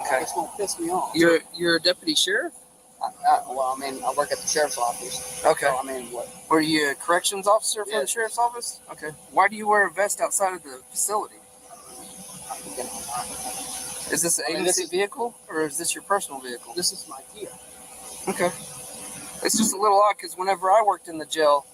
Okay. It's gonna piss me off. You're a deputy sheriff? Well, I mean, I work at the sheriff's office. Okay. So, I mean, what? Were you a corrections officer for Yeah. the sheriff's office? Okay. Why do you wear a vest outside of the facility? Is this an agency vehicle, or is this your personal vehicle? This is my Kia. Okay. It's just a little odd because whenever I worked in the jail,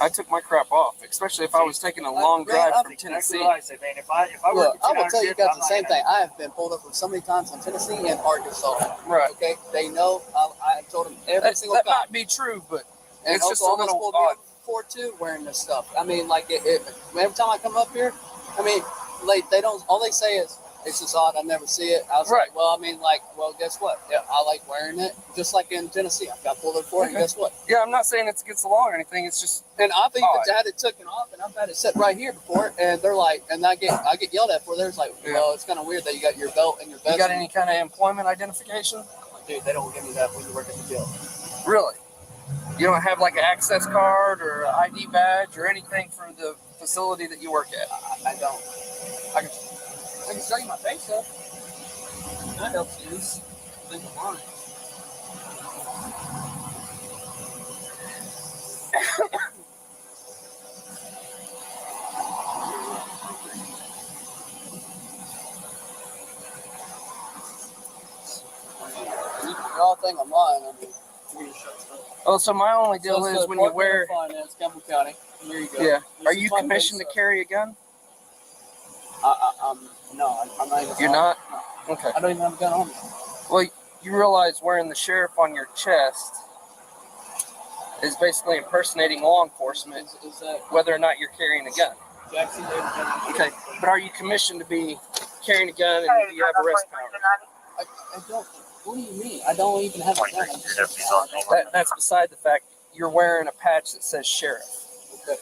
I took my crap off, especially if I was taking a long drive from Tennessee. I say, man, if I Look, I will tell you guys the same thing. I have been pulled up so many times in Tennessee and Arkansas. Right. Okay. They know. I told them every single that time. That might be true, but and it's just a little odd. Before too, wearing this stuff. I mean, like every time I come up here, I mean, like they don't. All they say is, "It's just odd. I never see it." I was like, "Well, I mean, like, well, guess what? Yeah, I like wearing it, just like in Tennessee. I got pulled up for it. And guess what? Yeah, I'm not saying it's against the law or anything. It's just, and I've even had it taken off, and I've had it set right here before, and they're like, and I get yelled at for. There's like, well, it's kind of weird that you got your belt and your vest. You got any kind of employment identification? Dude, they don't give me that when you work at the jail. Really? You don't have like an access card or an ID badge or anything for the facility that you work at? I don't. I can show you my face though. That helps you. Think of mine. Y'all think I'm lying. I mean, oh, so my only deal is when you wear. Finance, Campbell County. Here you go. Yeah. Are you commissioned to carry a gun? No, I'm not even. You're not? No. Okay. I don't even have a gun on me. Well, you realize wearing the sheriff on your chest is basically impersonating law enforcement, Is that whether or not you're carrying a gun. Jackson? Okay. But are you commissioned to be carrying a gun and do you have arrest powers? I don't. What do you mean? I don't even have a gun. That's beside the fact. You're wearing a patch that says sheriff. Okay.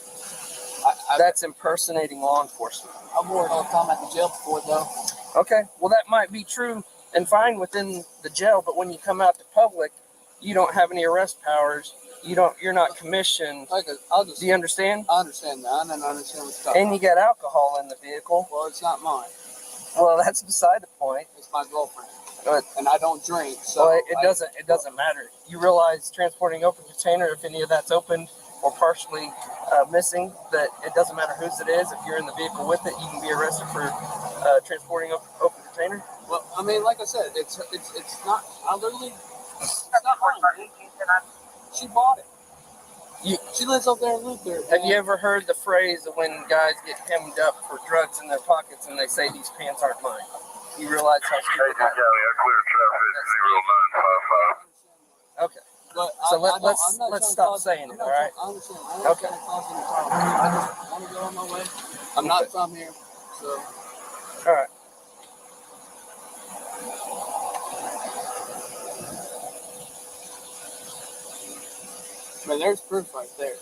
That's impersonating law enforcement. I wore it all the time at the jail before, though. Okay, well that might be true and fine within the jail, but when you come out to public, you don't have any arrest powers. You're not commissioned. Do you understand? I understand that. I don't understand what you're talking And you got alcohol in the vehicle. Well, it's not mine. Well, that's beside the point. It's my girlfriend. But, and I don't drink, so well, it doesn't matter. You realize transporting open container, if any of that's opened or partially missing, that it doesn't matter whose it is. If you're in the vehicle with it, you can be arrested for transporting open container. Well, I mean, like I said, it's not. I literally, it's not mine. She bought it. She lives up there in Luther. Have you ever heard the phrase of when guys get hemmed up for drugs in their pockets and they say these pants aren't mine? You realize how stupid that is? Okay. But so let's stop saying it, all right? I understand. I'm not trying to cause any trouble. I just want to go on my way. I'm not from here, so. All right. I mean, there's proof right there.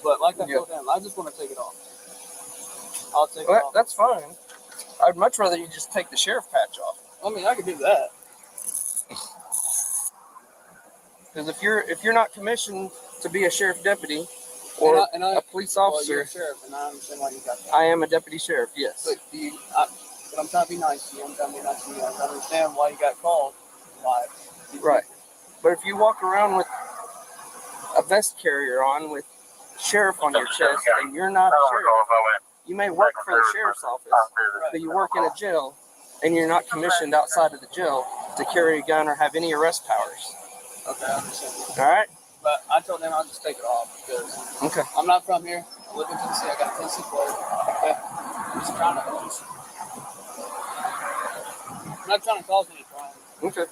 But like I told him, I just want to take it off. I'll take it off. That's fine. I'd much rather you just take the sheriff patch off. I mean, I could do that. Because if you're not commissioned to be a sheriff deputy or a police officer, well, you're a sheriff, and I understand why you got that. I am a deputy sheriff. Yes. But I'm trying to be nice to you. I'm trying to be nice to you. I understand why you got called. Why? Right. But if you walk around with a vest carrier on with sheriff on your chest and you're not a sheriff, you may work for the sheriff's office, but you work in a jail and you're not commissioned outside of the jail to carry a gun or have any arrest powers. Okay, I understand. All right? But I told them I'll just take it off because I'm not from here. I live in Tennessee. I got a Tennessee plate. Okay? I'm just trying to help you. I'm not trying to cause any problems. Okay.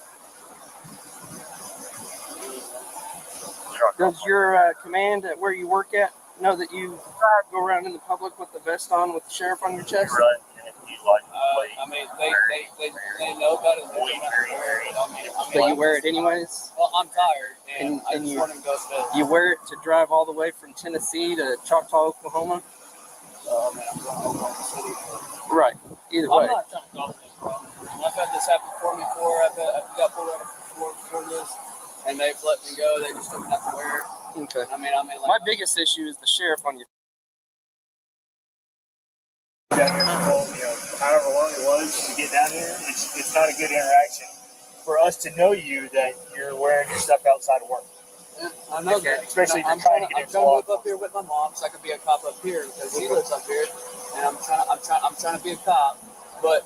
Does your command at where you work at know that you go around in the public with the vest on with the sheriff on your chest? I mean, they know about it. They don't have to wear it. I mean, But you wear it anyways? Well, I'm tired, and I just want to go to bed. You wear it to drive all the way from Tennessee to Choctaw, Oklahoma? Oh, man, I'm going to Oklahoma City. Right. Either way. I'm not trying to cause any problem. I've had this happen for me before. I've got pulled over before this, and they've let me go. They just don't have to wear it. Okay. I mean, like, my biggest issue is the sheriff on your. Down here for, however long it was to get down here. It's not a good interaction for us to know you that you're wearing your stuff outside of work. Yeah, I know that. Especially if you're I'm trying to get to move up here with my mom so I can be a cop up here because she lives up here, and I'm trying to be a cop, but.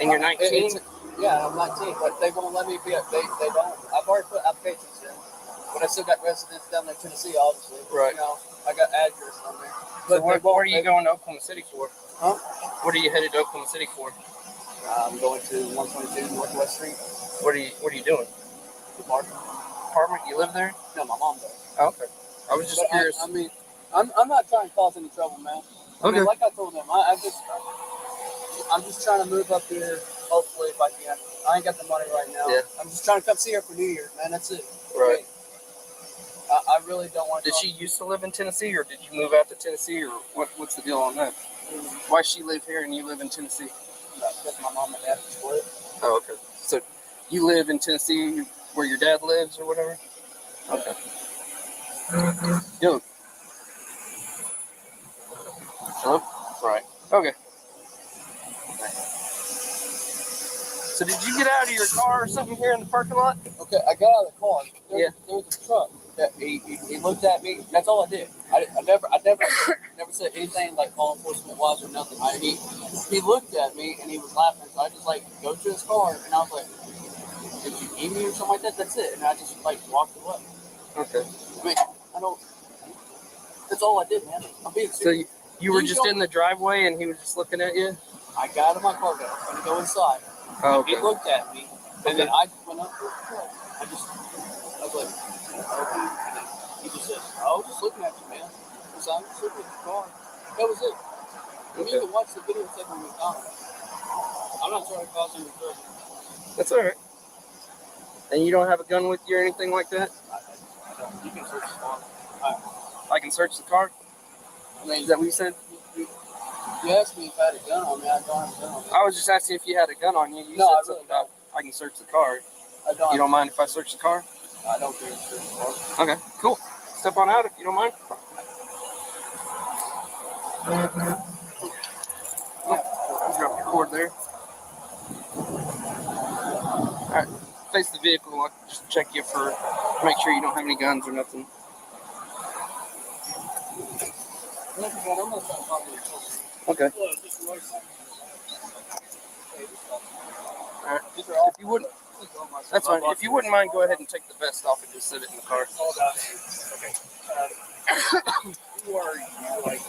And you're 19? Yeah, I'm 19, but they won't let me be. They don't. I've already put applications in, but I still got residents down there in Tennessee, obviously. Right. You know, I got address on there. But so what are you going to Oklahoma City for? Huh? What are you headed to Oklahoma City for? I'm going to 122 Northwest Street. What are you doing? Apartment? You live there? No, my mom does. Oh, okay. I was just curious. I mean, I'm not trying to cause any trouble, man. I mean, like I told them, I'm just trying to move up here, hopefully, if I can. I ain't got the money right now. Yeah. I'm just trying to come see her for New Year's, man. That's it. Right. I really don't want to. Did she used to live in Tennessee, or did you move out to Tennessee, or what's the deal on that? Why she live here and you live in Tennessee? Because my mom and dad split. Oh, okay. So you live in Tennessee where your dad lives or whatever? Okay. Good. Hello? Right. Okay. So did you get out of your car or something here in the parking lot? Okay, I got out of the car. There Yeah. was a truck. That he looked at me. That's all I did. I never said anything like law enforcement wise or nothing. He looked at me and he was laughing. So I just like go to his car and I was like, "Did you need me or something like that?" That's it. And I just like walked away. Okay. I mean, I don't. That's all I did, man. I'm being So serious. you were just in the driveway and he was just looking at you? I got out of my car, guys. I'm gonna go inside. Oh, okay. He looked at me, and then I went up to the truck. I was like, okay. He just said, I was just looking at you, man. So I was just looking at your car. That was it. Okay. You can watch the video tape on McDonald's. I'm not trying to cause any trouble. That's all right. And you don't have a gun with you or anything like that? I don't. You can search the car. I can search the car? I mean, is that what you said? You asked me if I had a gun on me. I don't have a gun on me. I was just asking if you had a gun on you. You no, said something about I can search the car. I don't. You don't mind if I search the car? I don't care if you search the car. Okay, cool. Step on out if you don't mind. Drop your cord there. Alright, face the vehicle. I'll just check you for, make sure you don't have any guns or nothing. Okay. Alright. If you wouldn't, that's fine. If you wouldn't mind, go ahead and take the vest off and just sit it in the car. Okay. Who are you? Like,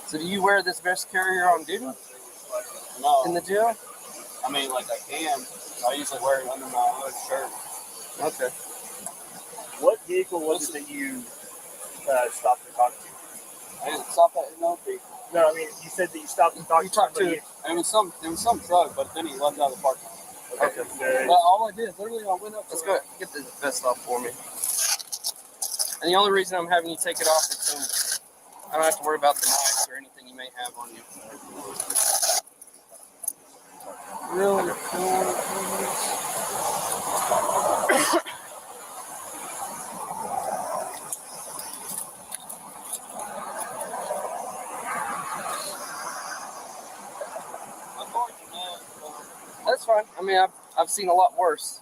So do you wear this vest carrier on duty? No. In the jail? I mean, like I can. I usually wear it under my hood shirt. Okay. what vehicle was it that you stopped and talked to? I didn't stop at no vehicle. No, I mean, you said that you stopped and talked You talked somebody. to. It was some truck, but then he left out of the parking lot. Okay. But all I did, literally, I went up to. Let's go get the vest off for me. And the only reason I'm having you take it off is so I don't have to worry about the knives or anything you may have on you. Really? That's fine. I mean, I've seen a lot worse.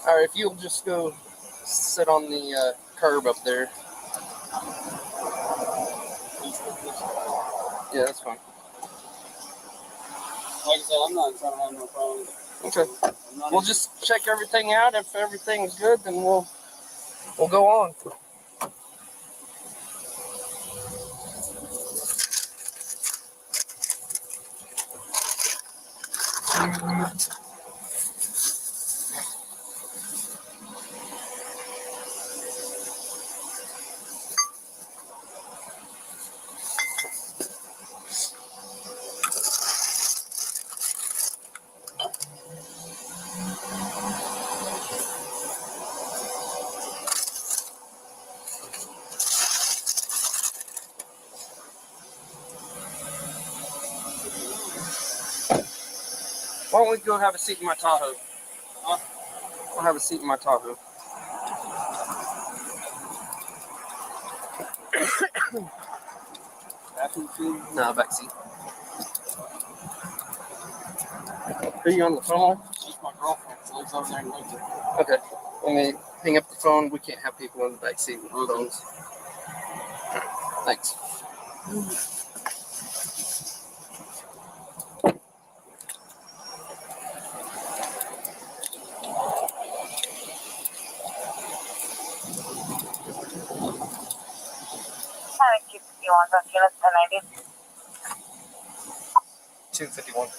All right, if you'll just go sit on the curb up there. Yeah, that's fine. Like I said, I'm not trying to have no problem. Okay. We'll just check everything out. If everything's good, then we'll go on. Why don't we go have a seat in my Tahoe? Huh? I'll have a seat in my Tahoe. No, back seat. Are you on the phone? She's my girlfriend. She lives over there in Lincoln. Okay. Let me hang up the phone. We can't have people in the back seat with phones. Thanks. You want those units 1090? 251.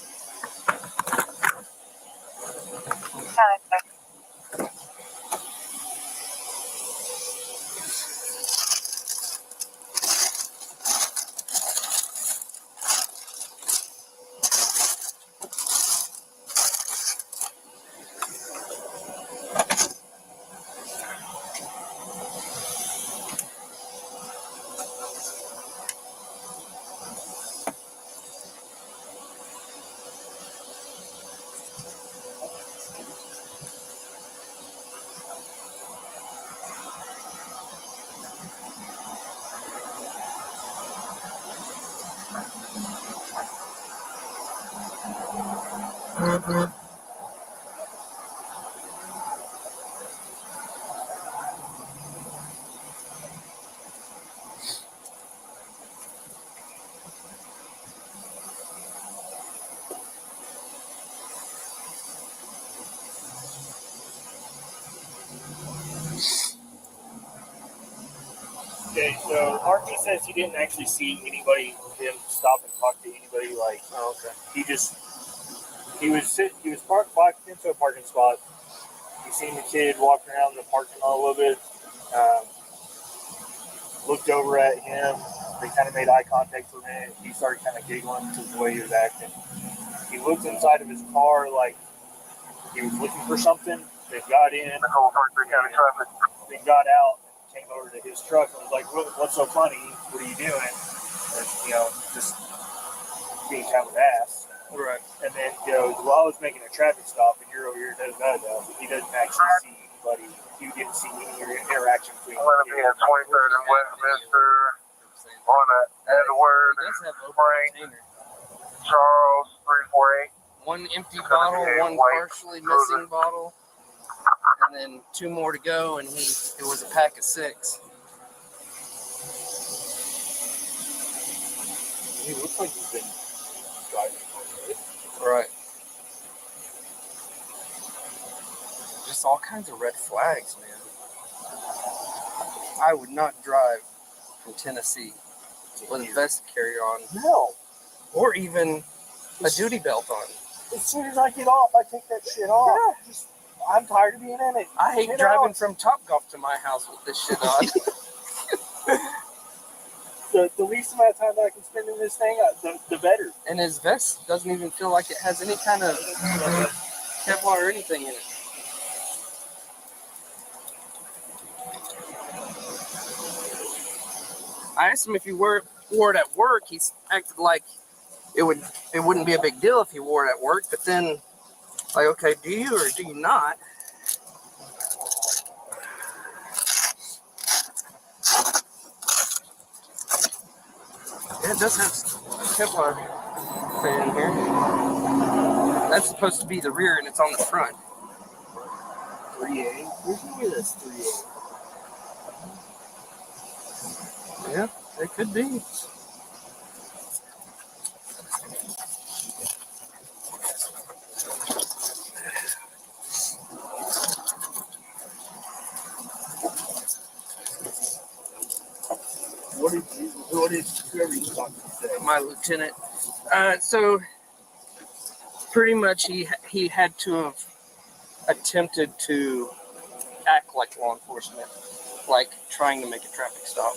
Okay, so Archie says he didn't actually see anybody, him stop and talk to anybody. Like, Oh, okay. he was parked into a parking spot. He seen the kid walking around the parking lot a little bit. Looked over at him. They kind of made eye contact for a minute. He started kind of giggling to the way he was acting. He looked inside of his car like he was looking for something. They got in. They got out. Came over to his truck and was like, "What's so funny? What are you doing?" And, just being kind of an ass. Right. And then he goes, "Well, I was making a traffic stop, and you're over here doing that." He doesn't actually see anybody. He didn't see any interaction between. I'm going to be at 23rd and Westminster on Edward, He does have open Frank, container. Charles, 348. One empty bottle, one partially missing bottle, and then 2 more to go, and it was a pack of 6. He looks like he's been driving. Right. Just all kinds of red flags, man. I would not drive from Tennessee with a vest carrier on, No. or even a duty belt on. As soon as I get off, I take that shit off. Yeah. I'm tired of being in it. I hate driving from Topgolf to my house with this shit on. The least amount of time that I can spend in this thing, the better. And his vest doesn't even feel like it has any kind of Kevlar or anything in it. I asked him if he wore it at work. He acted like it wouldn't be a big deal if he wore it at work. But then, like, okay, do you or do you not? Yeah, it does have Kevlar thing in here. That's supposed to be the rear, and it's on the front. 3A? Where's this 3A? Yeah, it could be. What did whoever you talking to say? My lieutenant. So pretty much he had to have attempted to act like law enforcement, like trying to make a traffic stop.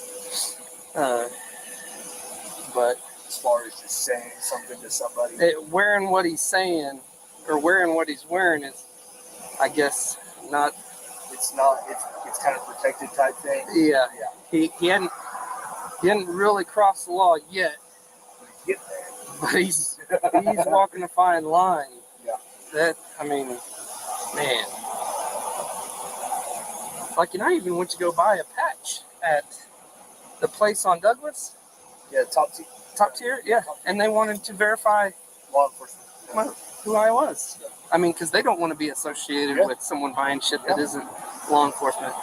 But As far as just saying something to somebody. Wearing what he's saying or wearing what he's wearing is, I guess, not. It's kind of protected type thing. Yeah. He hadn't really crossed the law yet. Get there. But he's walking a fine line. Yeah. That, I mean, man. Like, and I even went to go buy a patch at the place on Douglas. Yeah, top tier, yeah. And they wanted to verify law enforcement. Who I was. I mean, because they don't want to be associated with someone buying shit that isn't law enforcement.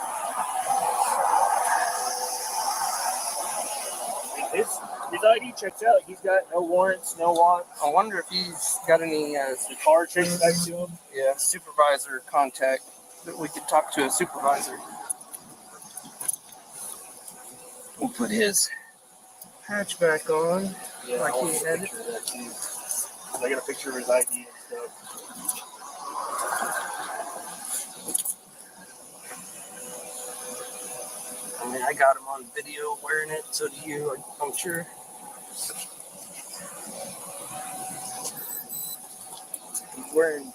His ID checks out. He's got no warrants, no wants. I wonder if he's got any The car checks back to him. supervisor contact that we could talk to a supervisor. We'll put his patch back on like he had it. I got a picture of his ID and stuff. I mean, I got him on video wearing it, so do you, I'm sure. He's wearing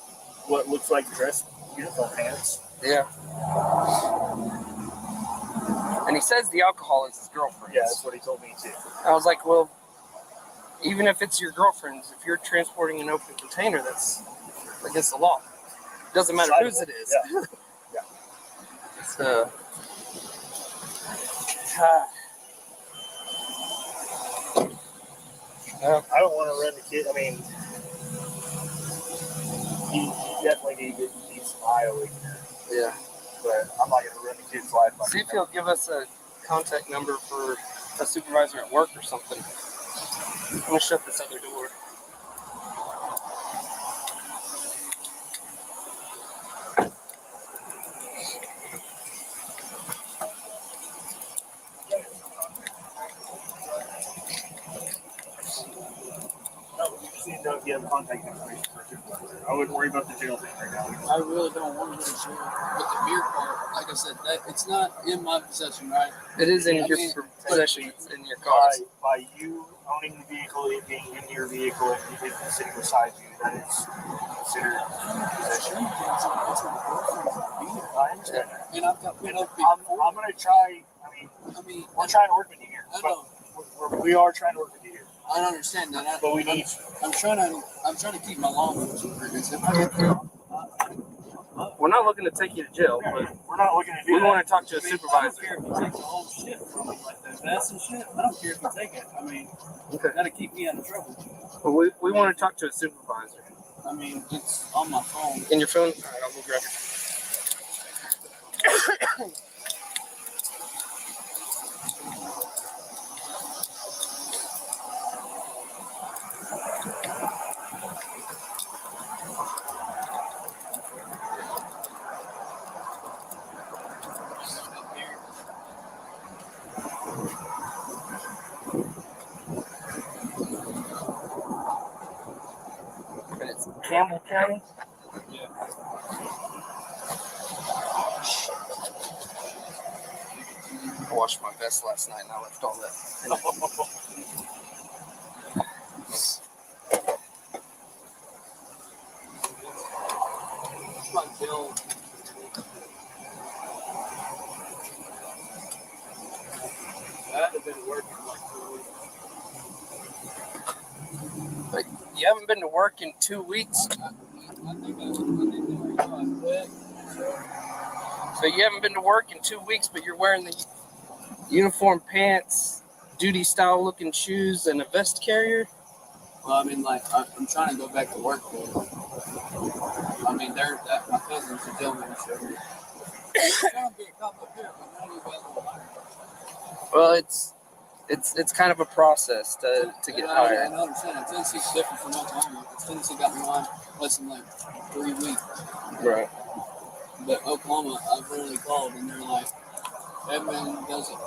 what looks like dress uniform pants. Yeah. And he says the alcohol is his girlfriend's. Yeah, that's what he told me too. I was like, well, even if it's your girlfriend's, if you're transporting an open container, that's against the law. It doesn't matter whose it is. Yeah. Yeah. So, I don't want to run the kid. I mean, he definitely needs some eye-opening. yeah. But I'm not going to run the kid's life. See if he'll give us a contact number for a supervisor at work or something. I'm going to shut this other door. No, you have contact information for a supervisor. I wouldn't worry about the jail thing right now. I really don't want to go to jail. But the beer part, like I said, that it's not in my possession, right? It is in your possession. It's in your car. By you owning the vehicle, it being in your vehicle, and it sitting beside you, that is considered possession. I understand that. And I've got other people. I'm going to try. I mean, we're trying to work with you here. I know. We are trying to work with you here. I understand that. But we need. I'm trying to keep my law enforcement records. We're not looking to take you to jail, but We're not looking to do we that. want to talk to a I don't supervisor. care if you take the whole shit from me, like that vest and shit. I don't care if you take it. I mean, Okay. that'll keep me out of trouble. But we want to talk to a supervisor. I mean, it's on my phone. In your phone? All right, I'll go grab it. And it's Campbell County? Yeah. I washed my vest last night and I left all that in it. It's my bill. That have been working like 2 weeks. Like, you haven't been to work in 2 weeks? I think I quit. So you haven't been to work in 2 weeks, but you're wearing the uniform pants, duty style looking shoes, and a vest carrier? Well, I mean, like, I'm trying to go back to work. Though. I mean, my cousin's a gentleman, so. I'm trying to be a cop up here, but now you guys will hire me. Well, it's kind of a process to get hired. I understand. Tennessee's different from Oklahoma. Tennessee got me on less than like 3 weeks. Right. But Oklahoma, I've rarely called, and they're like, Edmund does it.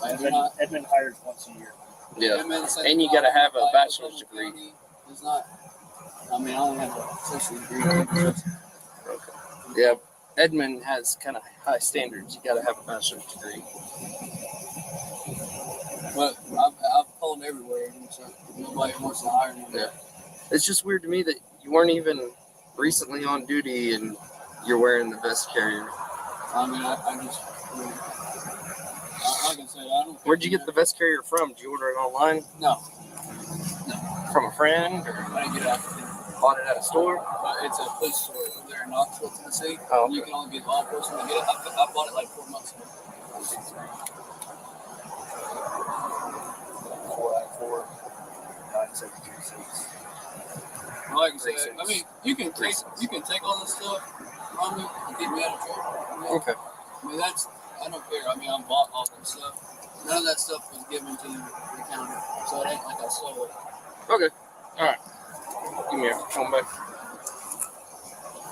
Like, Edmund hires once a year. Yeah. Edmund says, And you got to have a bachelor's degree. It's not. I mean, I don't have a associate degree. Okay. Yeah. Edmund has kind of high standards. You got to have a bachelor's degree. But I've called everywhere, and so nobody wants to hire me. Yeah. It's just weird to me that you weren't even recently on duty and you're wearing the vest carrier. I mean, I just, like I said, I don't. Where'd you get the vest carrier from? Did you order it online? No. From a friend? Or I didn't get it out. bought it at a store? It's a police store there in Knoxville. Nashville, Tennessee. Oh, And you can only be law enforcement to get it. I bought it like 4 months ago. 494-972-6. Like I said, I mean, you can take all this stuff from me and get me out of trouble. You know? Okay. I mean, I don't care. I mean, I bought all that stuff. None of that stuff was given to the county, so it ain't like I stole it. Okay. All right. Give me your phone back.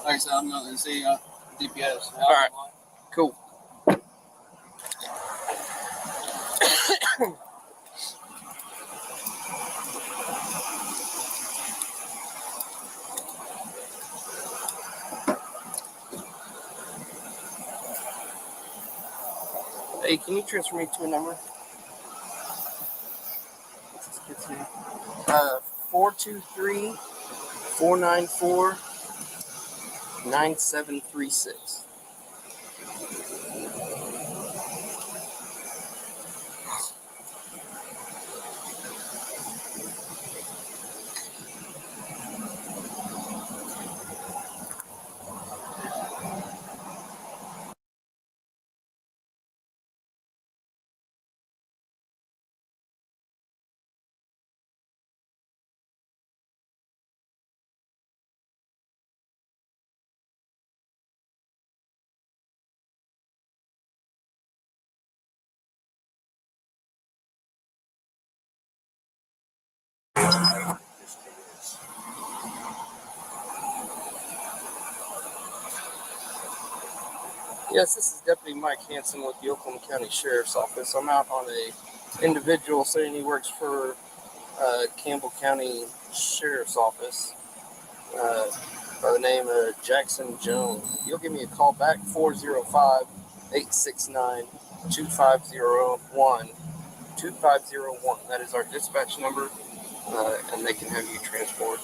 Like I said, I'm not going to see DPS. All right. Cool. Hey, can you transfer me to a number? What's this kid's name? 423-494-9736. Yes, this is Deputy Mike Hansen with the Oklahoma County Sheriff's Office. I'm out on a individual saying he works for Campbell County Sheriff's Office by the name of Jackson Jones. If you'll give me a call back, 405-869-2501. 2501. That is our dispatch number, and they can have you transferred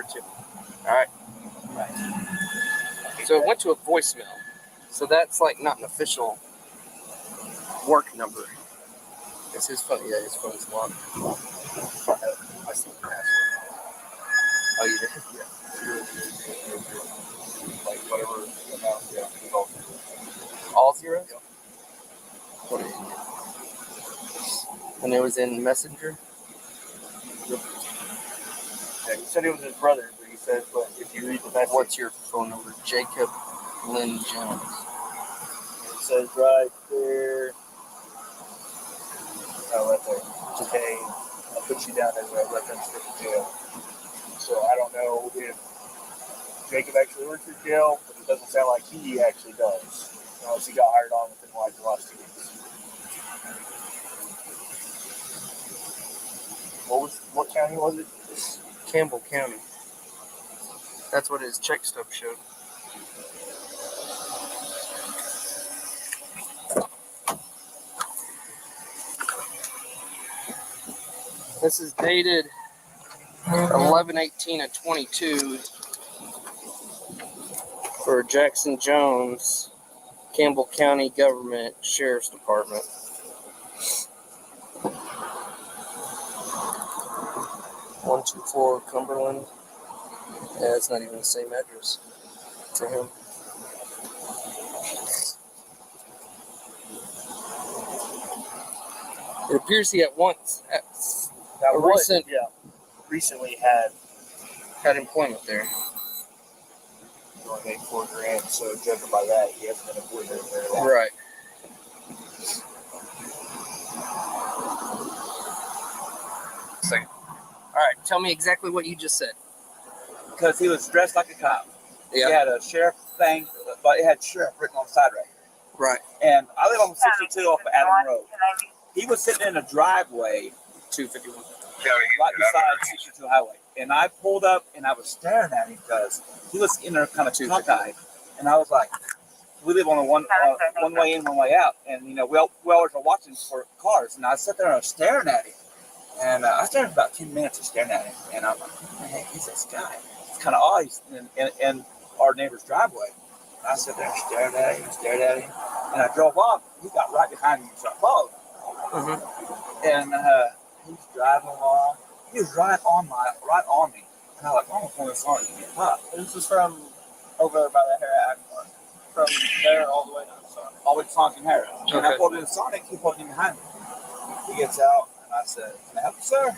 to me. All right. So it went to a voicemail. So that's like not an official work number. It's his phone. Yeah, his phone's locked. I see the password. Oh, you did? Yeah. Like whatever amount, yeah. All zeros? Yeah. What an idiot. And it was in Messenger? Yeah, he said it was his brother, but he said, but if you read the message. What's your phone number? Jacob Lynn Jones. It says right there. Oh, right there. Okay, I'll put you down as a reference for the jail. So I don't know if Jacob actually works for jail, but it doesn't sound like he actually does. Unless he got hired on within like the last 2 weeks. What county was it? Campbell County. That's what his check stub showed. This is dated 11/18/22 for Jackson Jones, Campbell County Government Sheriff's Department. 124 Cumberland. Yeah, it's not even the same address for him. It appears he recently had employment there. He only made $4,000, so judging by that, he hasn't been employed there very long. Right. All right, tell me exactly what you just said. Because he was dressed like a cop. Yeah. He had a sheriff thing, but it had sheriff written on the side right here. Right. And I live on 62 off of Adam Road. He was sitting in a driveway, 251. right beside 62 Highway. And I pulled up and I was staring at him because he was in there kind of cockeyed. And I was like, we live on a one way in, one way out. And, you know, we always are watching for cars. And I sat there and I was staring at him. And I stared for about 10 minutes of staring at him. And I'm like, who the heck is this guy? It's kind of odd. He's in our neighbor's driveway. And I sat there and stared at him, And I drove off. He got right behind me, so I followed him. Mm-hmm. And he was driving along. He was right on me. And I'm like, I'm pulling this on to be a cop. This is from over there by the Harry Park. From there all the way down to Sonic. All the way to Sonic and Harry. And Okay. I pulled into Sonic, he pulled in behind me. He gets out, and I said, can I help you, sir?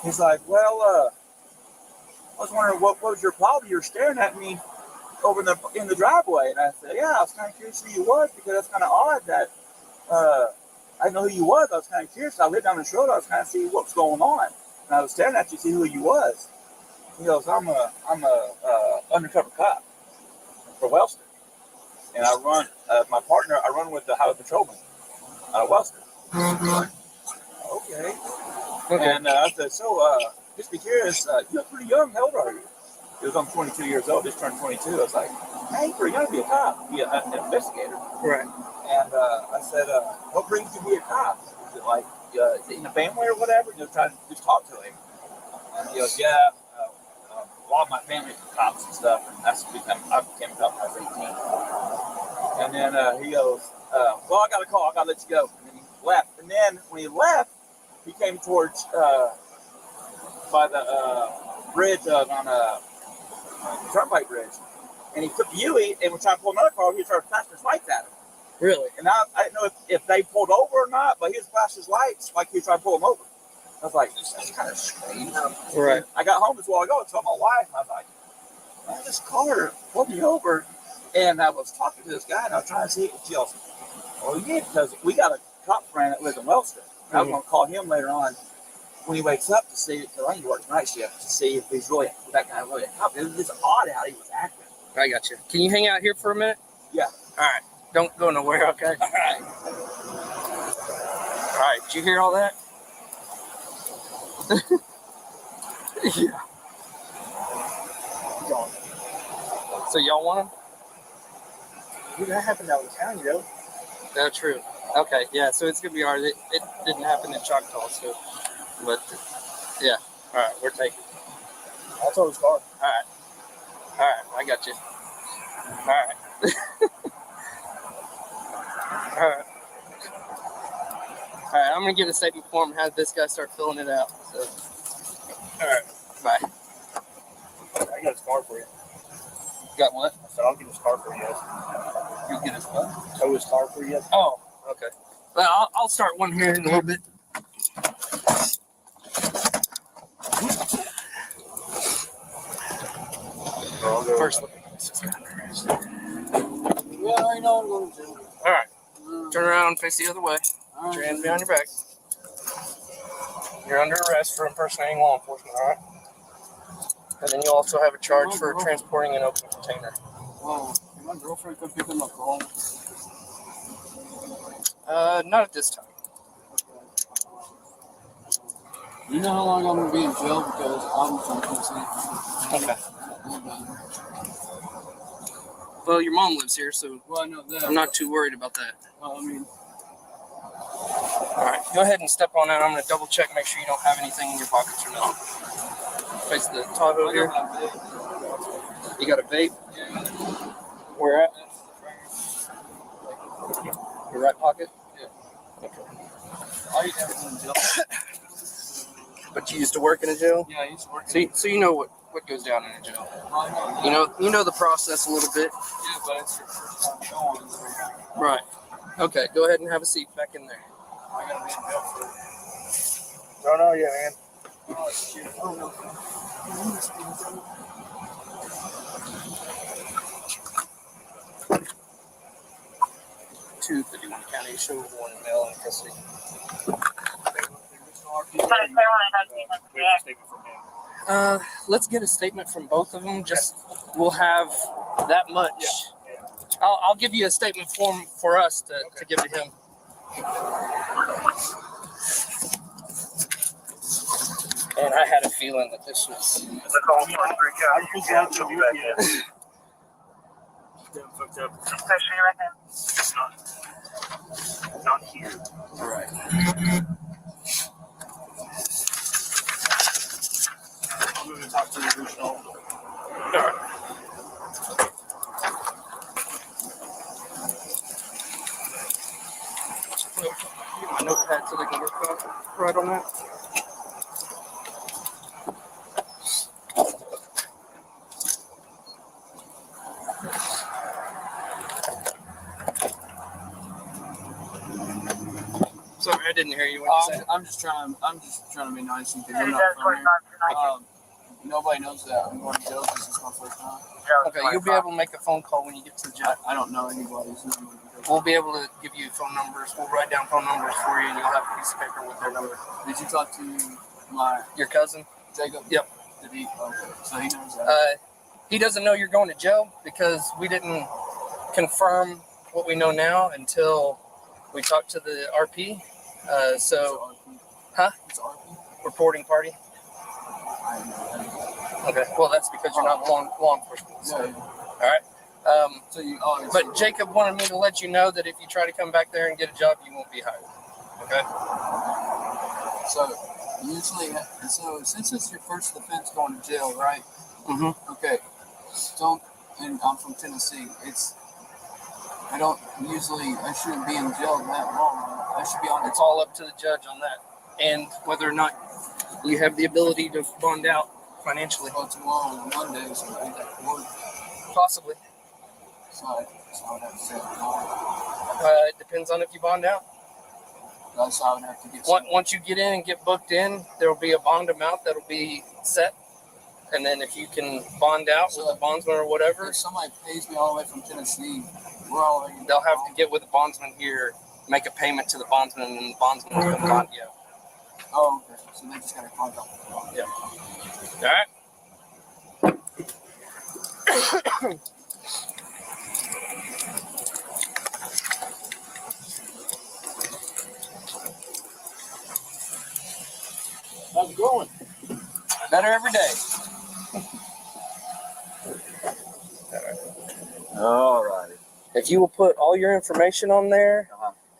He's like, well, I was wondering what was your problem? You were staring at me over in the driveway. And I said, yeah, I was kind of curious who you was, because that's kind of odd that I didn't know who you was. I was kind of curious. I lived down this road. I was kind of see what was going on. And I was staring at you to see who you was. He goes, I'm a undercover cop for Wellston. And I run, my partner, I run with the highway patrolman out of Wellston. Okay. And I said, so, just be curious, you look pretty young. How old are you? He was, I'm 22 years old, just turned 22. I was like, hey, pretty young to be a cop, be an investigator. Right. And I said, what brings you to be a cop? Is it like, is it in the family or whatever? Just trying to just talk to him. And he goes, yeah, a lot of my family are cops and stuff, and I became a cop when I was 18. And then he goes, well, I got a call, I got to let you go. And then he left. And then when he left, he came towards by the bridge on a turnpike bridge, and he took the U-turn and was trying to pull another car. He was trying to flash his lights at him. Really? And I didn't know if they pulled over or not, but he was flashing his lights like he was trying to pull him over. I was like, that's kind of strange. Right. I got home this while ago and told my wife, and I was like, man, this car pulled me over. And I was talking to this guy, and I was trying to see if she goes, oh, yeah, because we got a cop friend that lives in Wellston. And I was going to call him later on when he wakes up to see, because I need to work night shift, to see if he's really, that guy really a cop. It was just odd how he was acting. I got you. Can you hang out here for a minute? Yeah. All right. Don't go nowhere, okay? All right. All right. Did you hear all that? Yeah. So y'all want him? Dude, that happened out of town, you know. That's true. Okay, yeah, so it's gonna be hard. It didn't happen in Choctaw, so, but yeah. All right, we're taking. I'll tow his car. All right, I got you. All right. All right. All right, I'm gonna get a statement form and have this guy start filling it out. So, all right, bye. I got his car for you. Got what? I said, I'll get his car for you. You get his what? Tow his car for you. Oh, okay. Well, I'll start one here in a little bit. First look at this guy. Yeah, I know I'm going to do. All right. Turn around, face the other way. Put your hands behind your back. You're under arrest for impersonating law enforcement, all right? And then you also have a charge for transporting an open container. Oh, my girlfriend could pick him up home. Not at this time. You know how long I'm going to be in jail because I'm from Tennessee. Okay. Well, your mom lives here, so Well, I know that. I'm not too worried about that. Well, I mean, All right, go ahead and step on out. I'm going to double check, make sure you don't have anything in your pockets or nothing. Face the Tahoe here. You got a vape? Where at? Your right pocket? Yeah. Okay. I used to have in jail. But you used to work in a jail? Yeah, I used to work So you know what goes down in a jail. I know. You know the process a little bit. Yeah, but it's your first time going. So Right. Okay, go ahead and have a seat back in there. I got to be in jail for Don't know yet, man. Oh, shit. Oh, no. Two 51 County show one male in custody. Let's get a statement from both of them. Just we'll have that much. Yeah. I'll give you a statement form for us to give to him. And I had a feeling that this was. The call for 3 I think that's what you get. Fucked up. Not here. All right. I'm going to talk to the original. All right. Get my notepad so they can work right on that. I didn't hear you. What you said? I'm just trying to be nice because you're not from here. Nobody knows that I'm going to jail. This is my first time. Okay, you'll be able to make a phone call when you get to the jail. I don't know anybody's name. We'll be able to give you phone numbers. We'll write down phone numbers for you, and you'll have a piece of paper with their number. Did you talk to your cousin? Jacob? Yep. Did he? Okay. So he knows that. He doesn't know you're going to jail because we didn't confirm what we know now until we talked to the RP. It's RP. Huh? It's RP. Reporting party. I know. Okay. Well, that's because you're not law enforcement. So. Yeah. All right. But Jacob wanted me to let you know that if you try to come back there and get a job, you won't be hired. Okay. So usually, since it's your first offense going to jail, right? Mm-hmm. Okay. And I'm from Tennessee. I shouldn't be in jail that long. I should be on. It's all up to the judge on that, and whether or not you have the ability to bond out financially. Well, tomorrow on Monday, so I got to work. Possibly. So I would have to say no. It depends on if you bond out. So I would have to get. Once you get in and get booked in, there will be a bond amount that'll be set. And then if you can bond out with a bondsman or whatever. If somebody pays me all the way from Tennessee, they'll have to get with the bondsman here, make a payment to the bondsman, and then the bondsman will come bond you. Oh, okay. So they just got to contact me. Yeah. All right. How's it going? Better every day. All righty. If you will put all your information on there,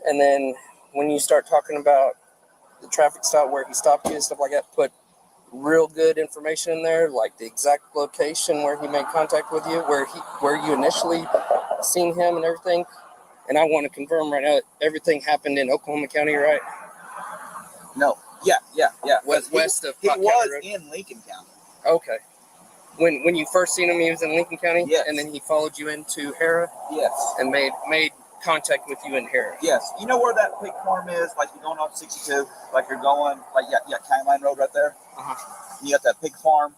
and then when you start talking about the traffic stop where he stopped you and stuff like that, put real good information in there, like the exact location where he made contact with you, where you initially seen him and everything. And I want to confirm right now, everything happened in Oklahoma County, right? No. Yeah. West of he Pot County was Road. in Lincoln County. Okay. When you first seen him, he was in Lincoln County? Yes. And then he followed you into Hera? Yes. And made contact with you in Hera? Yes. You know where that pig farm is? Like you're going off 62, like you're going, like you got County Line Road right there. Uh-huh. You got that pig farm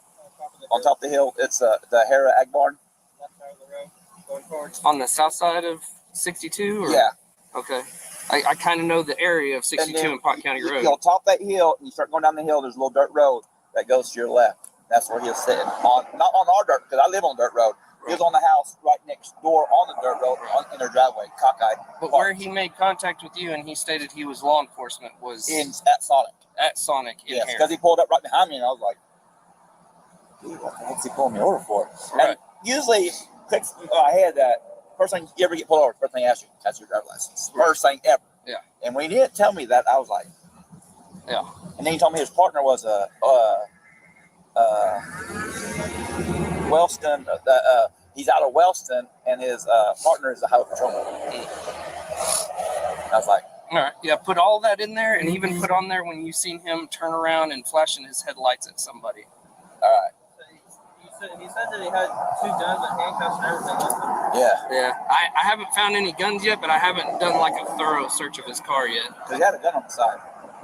on top of the hill. It's the Hera Ag Barn. Left side of the road, going towards. On the south side of 62? Or? Yeah. Okay. I kind of know the area of 62 and Pot County Road. You'll top that hill, and you start going down the hill, there's a little dirt road that goes to your left. That's where he was sitting. Not on our dirt, because I live on dirt road. He was on the house right next door on the dirt road in their driveway, cockeyed. But where he made contact with you and he stated he was law enforcement was at Sonic. At Sonic in Yes, Hera. because he pulled up right behind me, and I was like, dude, what the heck's he pulling me over for? Right. And usually, I had that. First thing you ever get pulled over, first thing I ask you, that's your driver's license. Right. First thing ever. Yeah. And when he didn't tell me that, I was like, yeah. And then he told me his partner was Wellston. He's out of Wellston, and his partner is a highway patrolman. I was like, all right, yeah, put all that in there, and even put on there when you seen him turn around and flashing his headlights at somebody. All right. He said that he had 2 guns and handcuffs and everything with him. Yeah. I haven't found any guns yet, but I haven't done like a thorough search of his car yet. Because he had a gun on the side.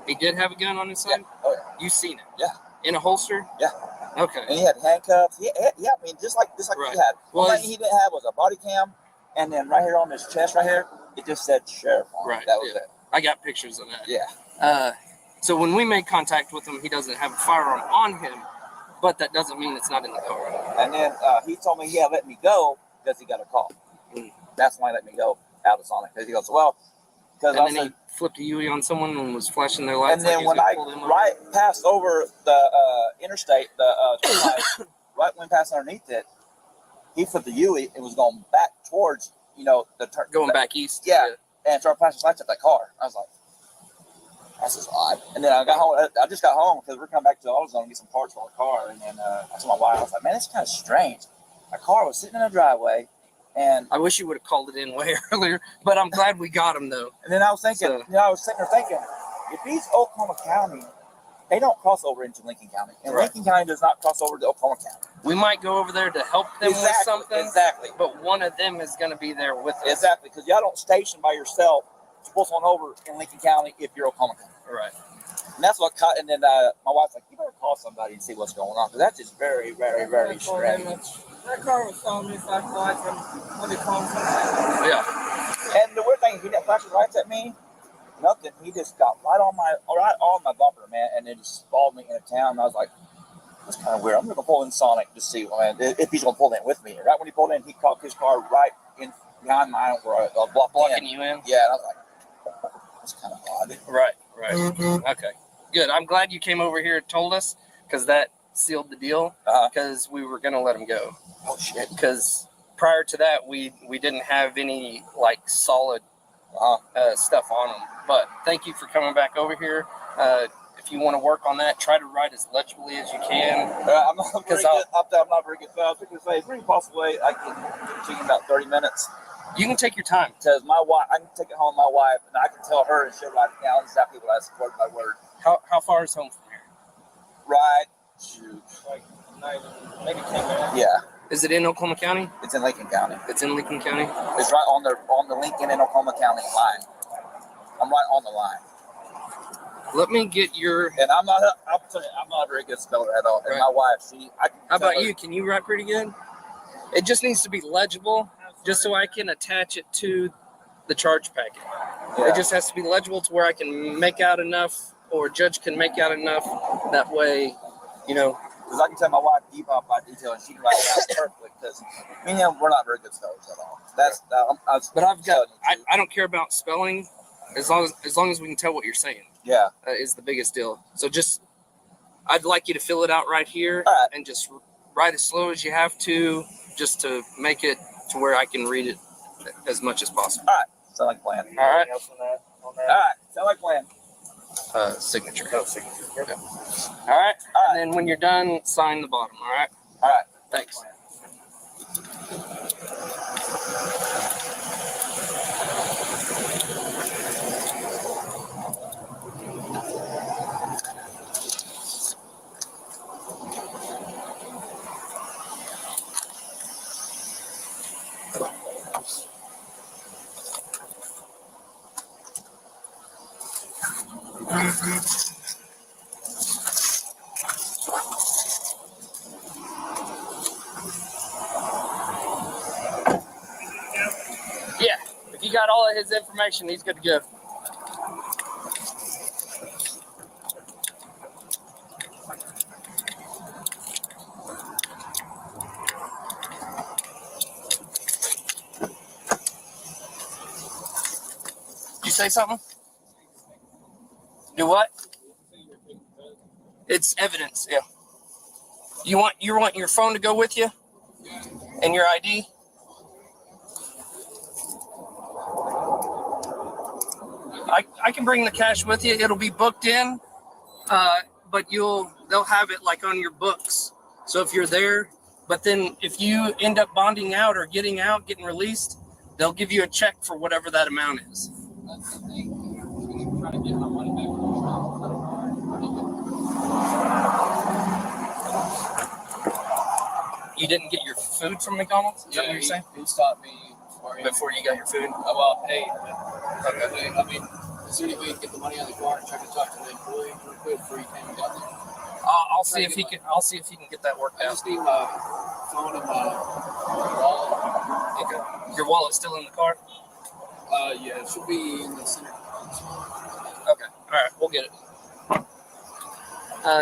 He did have a gun on his side? Yeah. Oh, yeah. You seen it? Yeah. In a holster? Yeah. Okay. And he had handcuffs. Yeah, I mean, just like Right. he had. Well, One thing he didn't have was a body cam, and then right here on his chest, right here, it just said sheriff on it. Right. That was it. I got pictures of that. Yeah. So when we make contact with him, he doesn't have a firearm on him, but that doesn't mean it's not in the car. And then he told me he had let me go because he got a call. Mm. That's why he let me go out of Sonic. Because he goes, well, because And I then said, he flipped a U-E on someone and was flashing their lights. and then like he when was I gonna pull them over. passed over the interstate, the 25, right when passed underneath it, he flipped the U-E and was going back towards, the turn. Going back east. Yeah. And started flashing lights at that car. I was like, that's just odd. And then I got home. I just got home because we're coming back to AutoZone to get some parts for our car. And then I told my wife, I was like, man, it's kind of strange. My car was sitting in a driveway, and I wish you would have called it in way earlier, but I'm glad we got him though. then I was thinking, I was sitting there thinking, if he's Oklahoma County, they don't cross over into Lincoln County, and Right. Lincoln County does not cross over to Oklahoma County. We might go over there to help them with something, Exactly. but one of them is going to be there with us. Exactly, because y'all don't station by yourself to pull someone over in Lincoln County if you're Oklahoma County. Right. And that's what caught. And then my wife's like, you better call somebody and see what's going on, because that's just very, very, very strange. That car was telling me flashlights from what they call them. Yeah. And the weird thing, he didn't flash his lights at me. Nothing. He just got right on my bumper, man, and then just followed me into town. And I was like, that's kind of weird. I'm gonna pull in Sonic to see, man, if he's gonna pull in with me. Right when he pulled in, he caught his car right in behind mine where I Blocking you in. Yeah, and I was like, that's kind of odd. Right. Okay. Good. I'm glad you came over here and told us, because that sealed the deal. Because we were gonna let him go. Oh shit. Because prior to that, we didn't have any like solid stuff on them. But thank you for coming back over here. If you want to work on that, try to write as legibly as you can. I'm not very good up there. I'm not very good. So I was going to say, is there any possible way I can get it to you in about 30 minutes? You can take your time. Because my wife, I can take it home to my wife, and I can tell her, and she'll write it down exactly what I said, word by word. How far is home from here? Right. Shoot. Like maybe 10 minutes. Yeah. Is it in Oklahoma County? It's in Lincoln County. It's in Lincoln County? It's right on the Lincoln and Oklahoma County line. I'm right on the line. Let me get your... And I'm not a very good speller at all. And my wife, How about you? Can you write pretty good? It just needs to be legible, just so I can attach it to the charge packet. Yeah. It just has to be legible to where I can make out enough, or judge can make out enough. That way, you know... Because I can tell my wife detail by detail, and she can write it down perfectly. Because me and him, we're not very good spellers at all. But I don't care about spelling, as long as we can tell what you're saying. Yeah, is the biggest deal. So I'd like you to fill it out right here, and just write as slow as you have to, just to make it to where I can read it as much as possible. All right, sound like a plan. All right. On that? All right, sound like a plan. Signature. No signature. Okay. All right. And then when you're done, sign the bottom. All right. All right. Thanks. Yeah, if you got all of his information, he's good to go. Did you say something? Do what? It's evidence, yeah. You want your phone to go with you? And your ID? I can bring the cash with you. It'll be booked in, but they'll have it like on your books. So if you're there, but then if you end up bonding out or getting released, they'll give you a check for whatever that amount is. That's the thing. I'm trying to get my money back. You didn't get your food from McDonald's? Is that what you're saying? He stopped me Before you got your food? Well, hey, I mean, as soon as we get the money on the car and try to talk to the employee real quick before he came down there. I'll see if he can get that worked I out. just need my phone and my wallet. Okay. Your wallet's still in the car? Yeah, it should be in the center console. Okay. All right, we'll get it.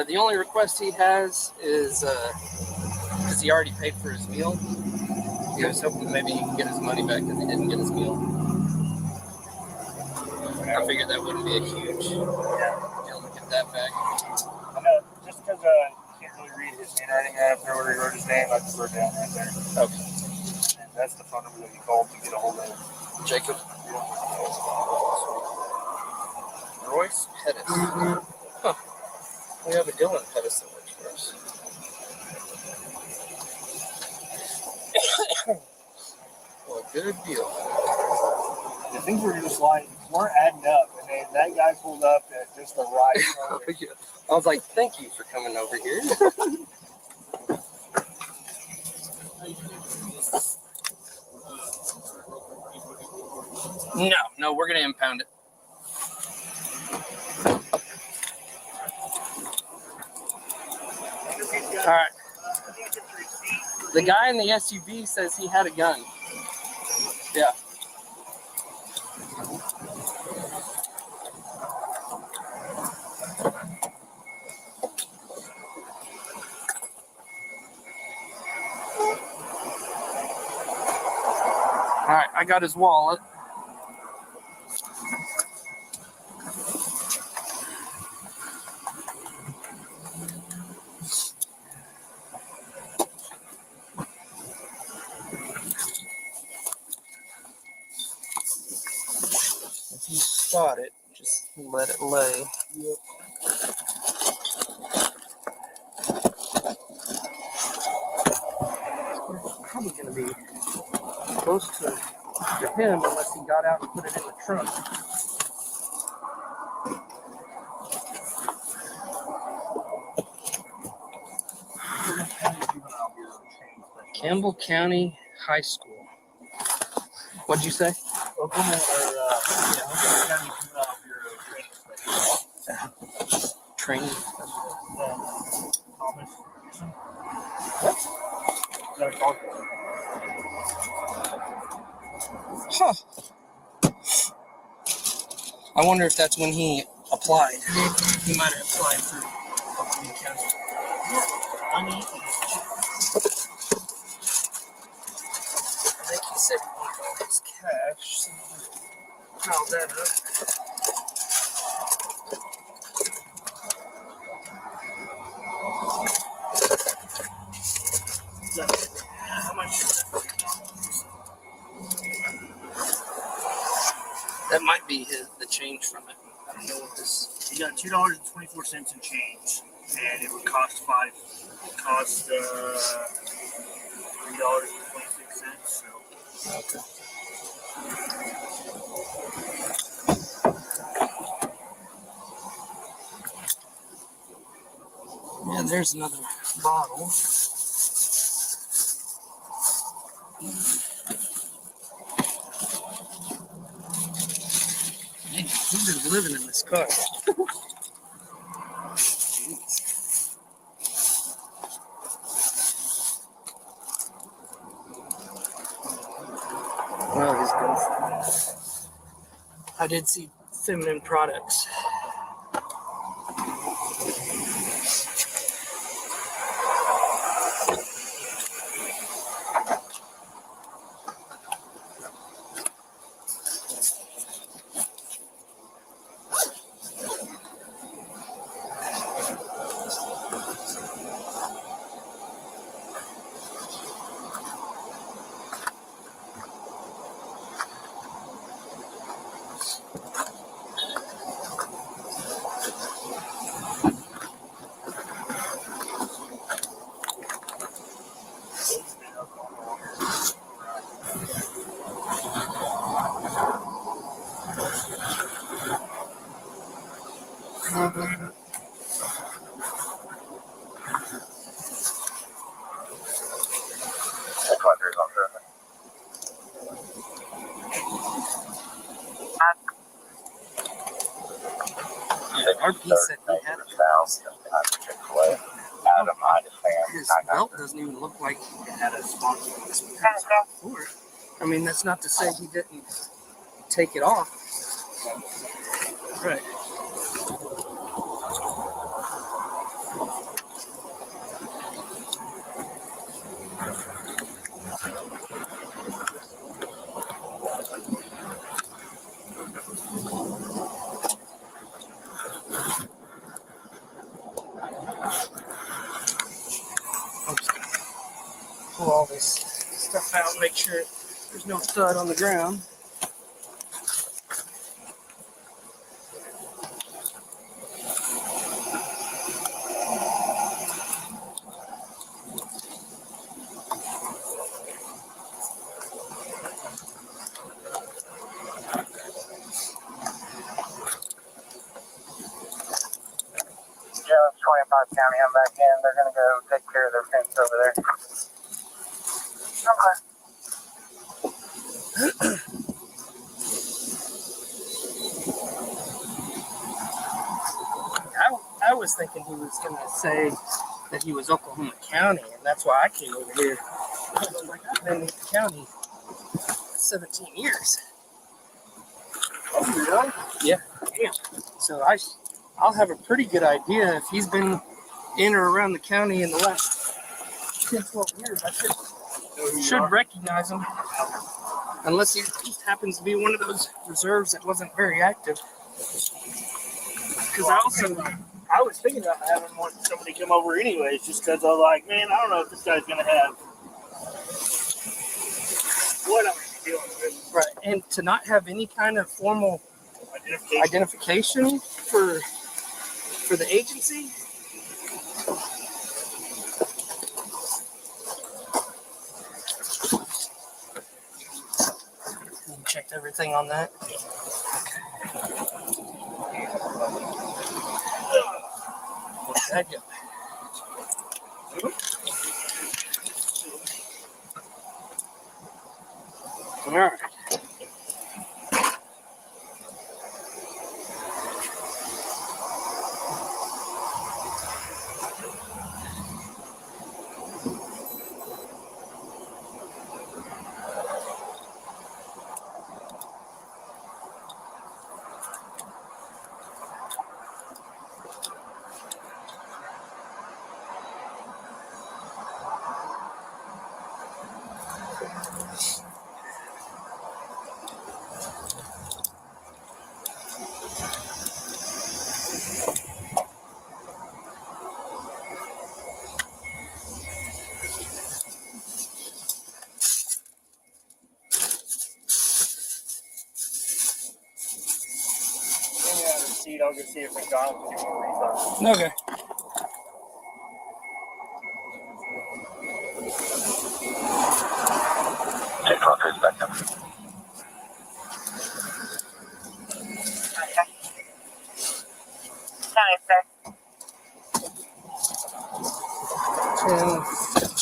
The only request he has is because he already paid for his meal. He was hoping maybe he can get his money back because he didn't get his meal. I figured that wouldn't be a huge deal to get that back. I know, just because I can't really read his handwriting right up there where he wrote his name, I just wrote it down right there. Okay. And that's the phone number that he called to get a hold of him. Jacob. Royce Pettis. Huh. We have a Dylan Pettis that works for us. Well, good deal. The things were just like, weren't adding up. And then that guy pulled up at just the right moment. I was like, thank you for coming over here. No, we're gonna impound it. All right. The guy in the SUV says he had a gun. Yeah. All right, I got his wallet. If you spot it, just let it lay. Yep. It's probably going to be close to him unless he got out and put it in the trunk. Campbell County High School. What'd you say? Oklahoma County Juvenile Bureau Training Specialist. Training. Thomas. What? Is that a call? Huh. I wonder if that's when he applied. He might have applied for Oklahoma County. I think he said he wanted all his cash, so I piled that up. How much is that? That might be the change from it. I don't know what this. You got $2.24 in change, and it would cost $3.26. So. Okay. Yeah, there's another bottle. Man, he's been living in this car. Jeez. Well, his girlfriend. I did see feminine products. RP said he had his belt doesn't even look like it had a sponsored experience before. I mean, that's not to say he didn't take it off. Right. I'm just gonna pull all this stuff out and make sure there's no thud on the ground. Yeah, it's 25 County. I'm back in. They're going to go take care of their fence over there. Okay. was thinking he was going to say that he was Oklahoma County, and that's why I came over here. I was like, I've been in the county 17 years. Oh, really? Yeah. Damn. So I'll have a pretty good idea if he's been in or around the county in the last 10, 12 years. I should recognize him. Unless he just happens to be one of those reserves that wasn't very active. Because I was thinking about having somebody come over anyways, just because I was like, man, I don't know if this guy's going to have what I'm dealing with. right, and to not have any kind of formal identification for the agency. You checked everything on that? What's that go? All right. I'll go see if McDonald's can give me a refund. Okay.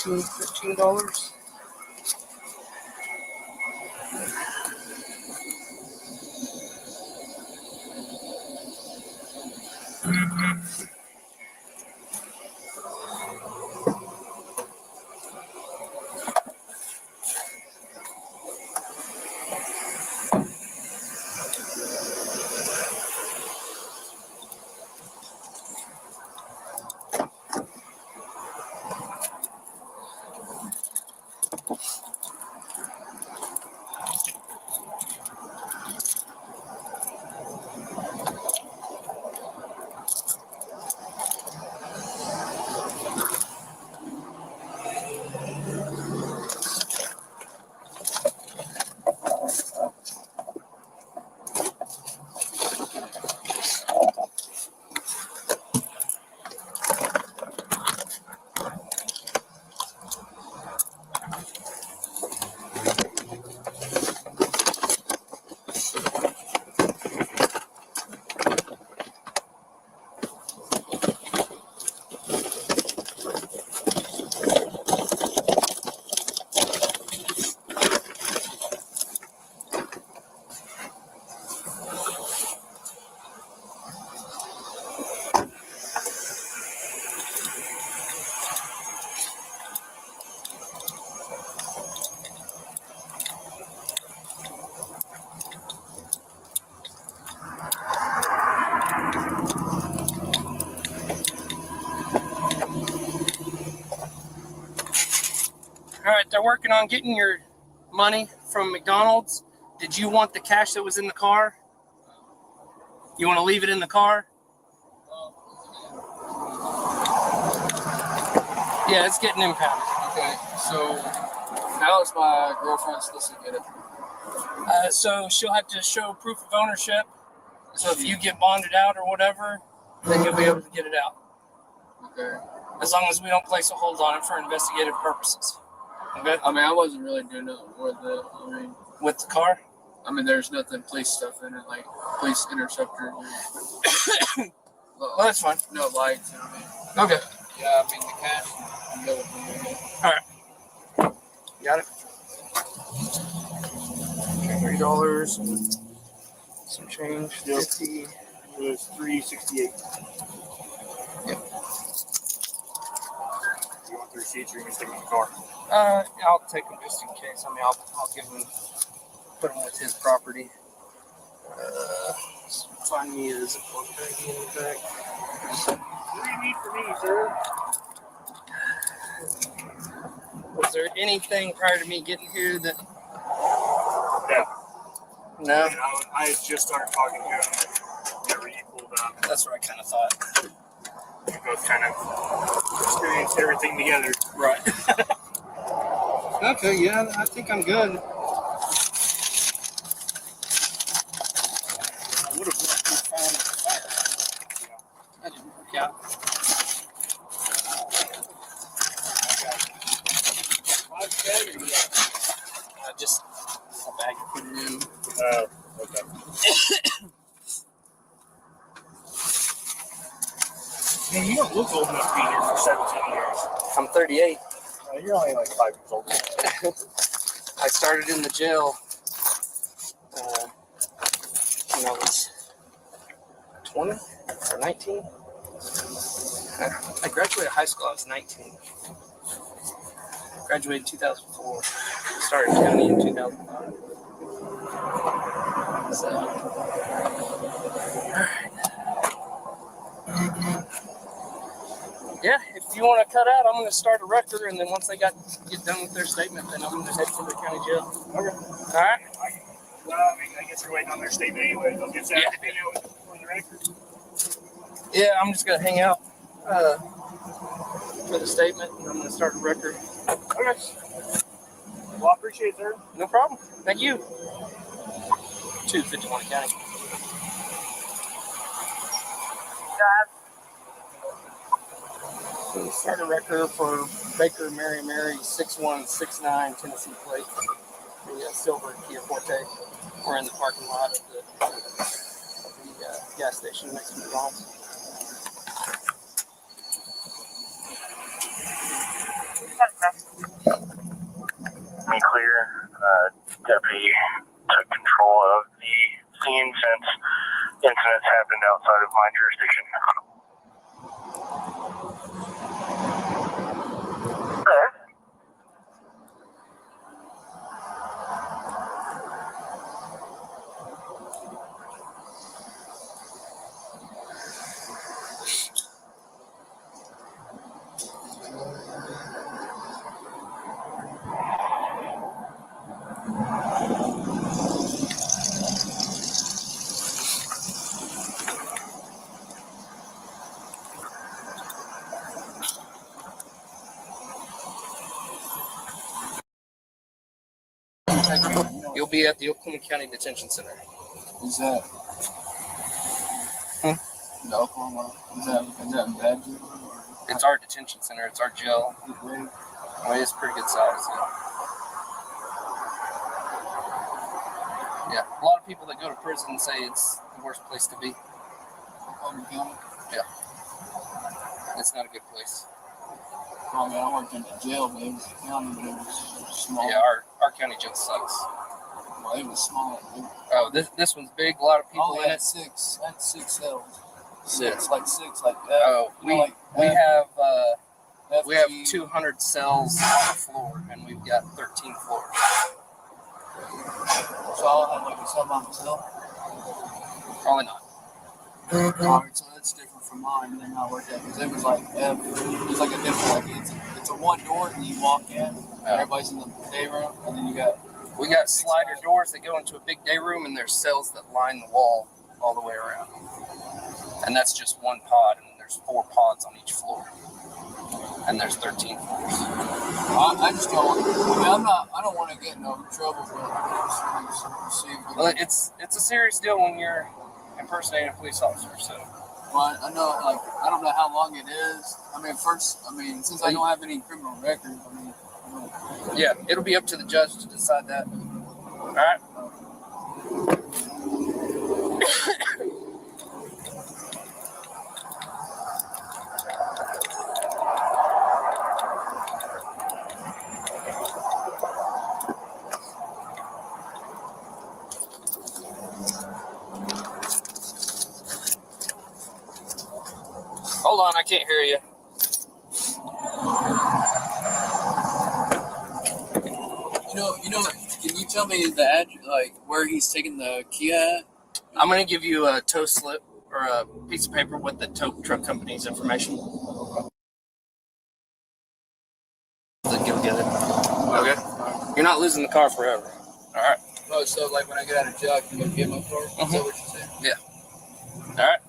$15. All right, they're working on getting your money from McDonald's. Did you want the cash that was in the car? You want to leave it in the car? Yeah, it's getting impounded. Okay, so how is my girlfriend supposed to get it? So she'll have to show proof of ownership. So if you get bonded out or whatever, then you'll be able to get it out. Okay. As long as we don't place a hold on it for investigative purposes. Okay? I mean, I wasn't really doing nothing with it. With the car? I mean, there's nothing police stuff in it, like police interceptor. Well, that's fine. No lights. Okay. Yeah, I mean, the cash. All right. Got it. $3. Some change. Yep. 50. It was $3.68. the receipts, or you can stick them in the car? I'll take them just in case. I mean, I'll give him, put them with his property. Find me a zip code tag in the back. What do you need from me, sir? Was there anything prior to me getting here that? No. No. I had just started talking to him whenever you pulled up. That's what I kind of thought. We both kind of experienced everything together. Right. Okay, yeah, I think I'm good. I would have found the fire. That didn't work out. Just a bag to put it in. Oh, okay. Man, you don't look old enough to be here for 17 years. I'm 38. You're only like 5 years old. I started in the jail when I was 20 or 19. I graduated high school, I was 19. Graduated in 2004. Started county in 2005. So, alright. Yeah, if you want to cut out, I'm going to start a record, and then once they get done with their statement, then I'm going to head to the county jail. Okay. All right? Well, I mean, I guess you're waiting on their statement anyway. They'll get that on the record. Yeah, I'm just going to hang out for the statement, and I'm going to start a record. Okay. Well, I appreciate it, sir. No problem. Thank you. 251 County. So start a record for Baker Mary 6169 Tennessee plate. The silver Kia Forte. We're in the parking lot of the gas station next to McDonald's. Me clear. Deputy took control of the scene since incidents happened outside of my jurisdiction. You'll be at the Oklahoma County Detention Center. Who's that? The Oklahoma. Is that in Badger? It's our detention center. It's our jail. Well, it's pretty good size. Yeah. A lot of people that go to prison say it's the worst place to be. Oklahoma County? Yeah. It's not a good place. I mean, I worked in the jail, but it was a county, but it was small. Yeah, our county jail sucks. Well, it was small. Oh, this one's big. A lot of people in it. I had 6 cells. 6. Like 6, like that. Oh, we have 200 cells on the floor, and we've got 13 floors. So I'll have like a cell by myself. Probably not. Alright, so that's different from mine. Then I worked at because it was like a different, like it's a one door and you walk in. Everybody's in the day room, and then we got slider doors that go into a big day room, and there's cells that line the wall all the way around. And that's just one pod, and there's 4 pods on each floor. And there's 13 floors. I just don't. I mean, I don't want to get in no trouble with it. Well, it's a serious deal when you're impersonating a police officer. So. Well, I know, like, I don't know how long it is. Since I don't have any criminal record, Yeah, it'll be up to the judge to decide that. All right. Hold on, I can't hear you. You know. Can you tell me the address, like where he's taking the Kia at? I'm gonna give you a tow slip or a piece of paper with the tow truck company's information. Then you'll get it. Okay. You're not losing the car forever. All right. Oh, so like when I get out of jail, I can go get my car? Is that what you're saying? Yeah. All right.